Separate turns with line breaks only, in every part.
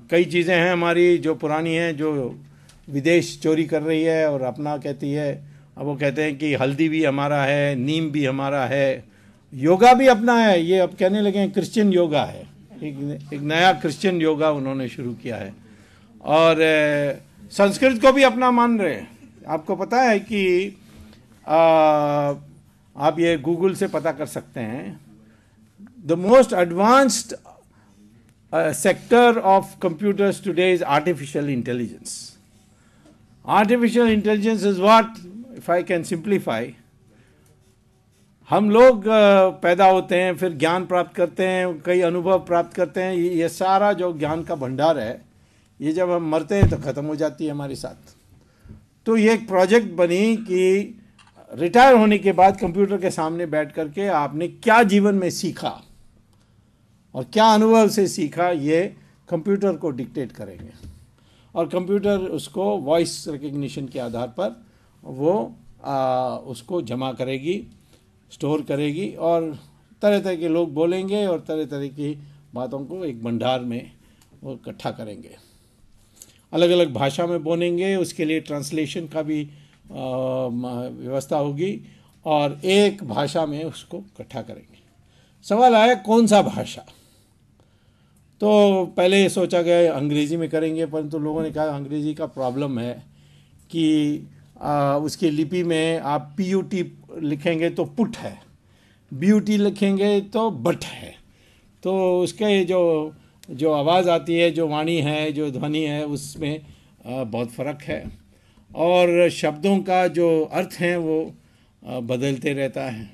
कई चीज़ें हैं हमारी जो पुरानी हैं, जो विदेश चोरी कर रही है और अपना कहती है। अब वो कहते हैं कि हल्दी भी हमारा है, नीम भी हमारा है, योगा भी अपना है। ये अब कहने लगे हैं क्रिश्चियन योगा है, एक नया क्रिश्चियन योगा उन्होंने शुरू किया है। और संस्कृत को भी अपना मान रहे हैं। आपको पता है कि आप ये गूगल से पता कर सकते हैं, the most advanced sector of computers today is artificial intelligence. Artificial intelligence is what, if I can simplify, हम लोग पैदा होते हैं, फिर ज्ञान प्राप्त करते हैं, कई अनुभव प्राप्त करते हैं। ये सारा जो ज्ञान का भंडार है, ये जब हम मरते हैं तो ख़त्म हो जाती है हमारे साथ। तो ये एक प्रोजेक्ट बनी कि रिटायर होने के बाद कंप्यूटर के सामने बैठ करके आपने क्या जीवन में सीखा और क्या अनुभव से सीखा, ये कंप्यूटर को डिक्टेट करेंगे। और कंप्यूटर उसको वॉइस रिकग्निशन के आधार पर वो उसको जमा करेगी, स्टोर करेगी, और तरह तरह के लोग बोलेंगे और तरह तरह की बातों को एक भंडार में वो इकट्ठा करेंगे। अलग अलग भाषा में बोलेंगे, उसके लिए ट्रांसलेशन का भी व्यवस्था होगी, और एक भाषा में उसको इकट्ठा करेंगे। सवाल आया कौन सा भाषा। तो पहले सोचा गया अंग्रेज़ी में करेंगे, परंतु लोगों ने कहा अंग्रेज़ी का प्रॉब्लम है कि उसकी लिपि में आप PUT लिखेंगे तो पुट है, BUT लिखेंगे तो बट है। तो उसके जो आवाज़ आती है, जो वाणी है, जो ध्वनि है, उसमें बहुत फ़र्क है, और शब्दों का जो अर्थ है वो बदलते रहता है।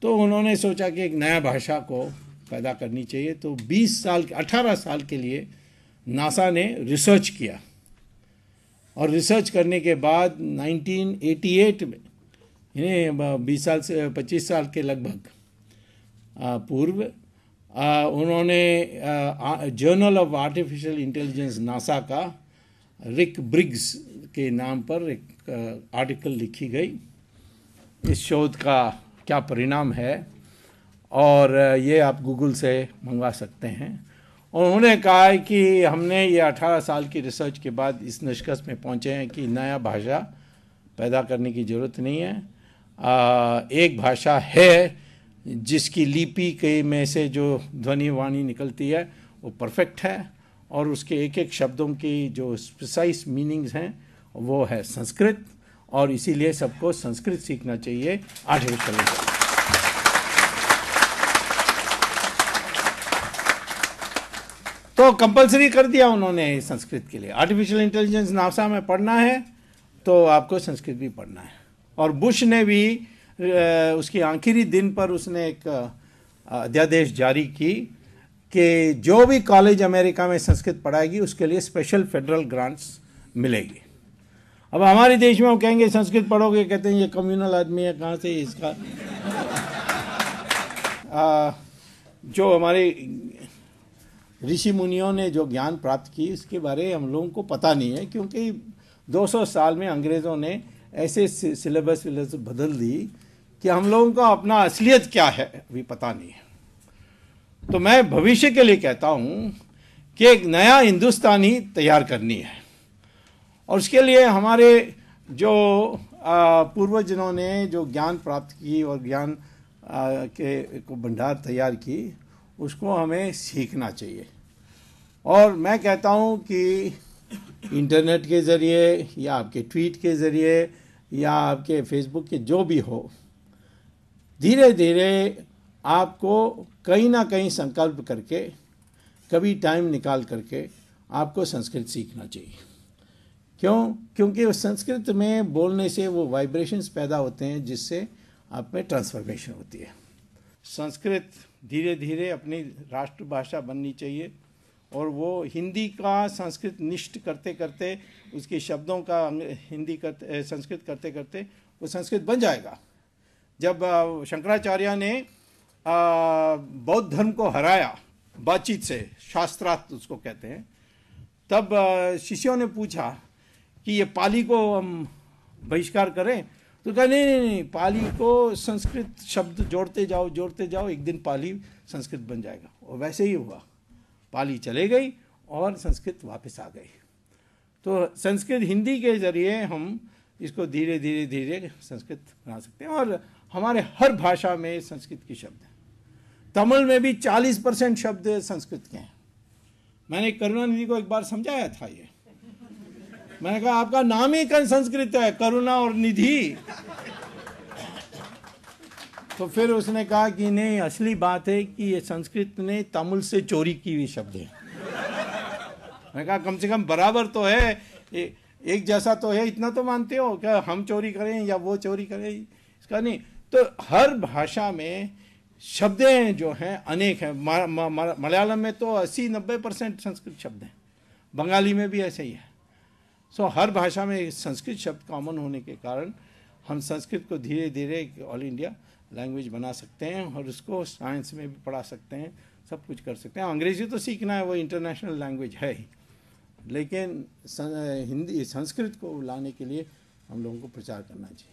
तो उन्होंने सोचा कि एक नया भाषा को पैदा करनी चाहिए। तो 18 साल के लिए नासा ने रिसर्च किया, और रिसर्च करने के बाद 1988 में, यानी 25 साल के लगभग पूर्व, उन्होंने journal of artificial intelligence NASA का रिक ब्रिग्स के नाम पर एक आर्टिकल लिखी गई, इस शोध का क्या परिणाम है, और ये आप गूगल से मंगवा सकते हैं। और उन्होंने कहा है कि हमने ये 18 साल की रिसर्च के बाद इस निष्कर्ष में पहुँचे हैं कि नया भाषा पैदा करने की ज़रूरत नहीं है। एक भाषा है जिसकी लिपि के में से जो ध्वनि वाणी निकलती है वो परफेक्ट है, और उसके एक एक शब्दों की जो प्रिसाइज मीनिंग्स हैं वो है संस्कृत, और इसीलिए सबको संस्कृत सीखना चाहिए आर्टिफिशियल इंटेलिजेंस। तो कंपलसरी कर दिया उन्होंने संस्कृत के लिए। आर्टिफिशियल इंटेलिजेंस नासा में पढ़ना है तो आपको संस्कृत भी पढ़ना है। और बुश ने भी उसके आखिरी दिन पर उसने एक अध्यादेश जारी की कि जो भी कॉलेज अमेरिका में संस्कृत पढ़ाएगी उसके लिए स्पेशल फेडरल ग्रांट्स मिलेगी। अब हमारे देश में वो कहेंगे संस्कृत पढ़ोगे, कहते हैं ये कम्युनल आदमी है, कहाँ से इसका जो हमारे ऋषि मुनियों ने जो ज्ञान प्राप्त की उसके बारे में हम लोगों को पता नहीं है, क्योंकि 200 साल में अंग्रेज़ों ने ऐसे सिलेबस बदल दी कि हम लोगों को अपना असलियत क्या है अभी पता नहीं है। तो मैं भविष्य के लिए कहता हूँ कि एक नया हिंदुस्तानी तैयार करनी है, और उसके लिए हमारे जो पूर्वजों ने जो ज्ञान प्राप्त की और ज्ञान के को भंडार तैयार की, उसको हमें सीखना चाहिए। और मैं कहता हूँ कि इंटरनेट के ज़रिए या आपके ट्वीट के ज़रिए या आपके फेसबुक के जो भी हो, धीरे धीरे आपको कहीं ना कहीं संकल्प करके, कभी टाइम निकाल करके आपको संस्कृत सीखना चाहिए। क्योंकि उस संस्कृत में बोलने से वो वाइब्रेशंस पैदा होते हैं जिससे आप में ट्रांसफॉर्मेशन होती है। संस्कृत धीरे धीरे अपनी राष्ट्रभाषा बननी चाहिए, और वो हिंदी का संस्कृत निष्ठ करते करते, उसके शब्दों का संस्कृत करते करते वो संस्कृत बन जाएगा। जब शंकराचार्य ने बौद्ध धर्म को हराया बातचीत से, शास्त्रार्थ उसको कहते हैं, तब शिष्यों ने पूछा कि ये पाली को हम बहिष्कार करें, तो कहा नहीं, पाली को संस्कृत शब्द जोड़ते जाओ, एक दिन पाली संस्कृत बन जाएगा। और वैसे ही हुआ, पाली चले गई और संस्कृत वापस आ गई। तो संस्कृत हिंदी के ज़रिए हम इसको धीरे धीरे धीरे संस्कृत बना सकते हैं, और हमारे हर भाषा में संस्कृत के शब्द हैं। तमिल में भी 40% शब्द संस्कृत के हैं। मैंने करुणानिधि को एक बार समझाया था ये, मैंने कहा आपका नाम ही संस्कृत है, करुणा और निधि। तो फिर उसने कहा कि नहीं, असली बात है कि ये संस्कृत ने तमिल से चोरी की हुई शब्द है। मैंने कहा कम से कम बराबर तो है, एक जैसा तो है, इतना तो मानते हो क्या हम चोरी करें या वो चोरी करें, इसका नहीं। तो हर भाषा में शब्दें जो हैं अनेक हैं। मलयालम में तो 80-90% संस्कृत शब्द हैं, बंगाली में भी ऐसे ही है। सो हर भाषा में संस्कृत शब्द कॉमन होने के कारण हम संस्कृत को धीरे धीरे ऑल इंडिया लैंग्वेज बना सकते हैं, और उसको साइंस में भी पढ़ा सकते हैं, सब कुछ कर सकते हैं। अंग्रेजी तो सीखना है, वो इंटरनेशनल लैंग्वेज है ही, लेकिन हिंदी संस्कृत को लाने के लिए हम लोगों को प्रचार करना चाहिए।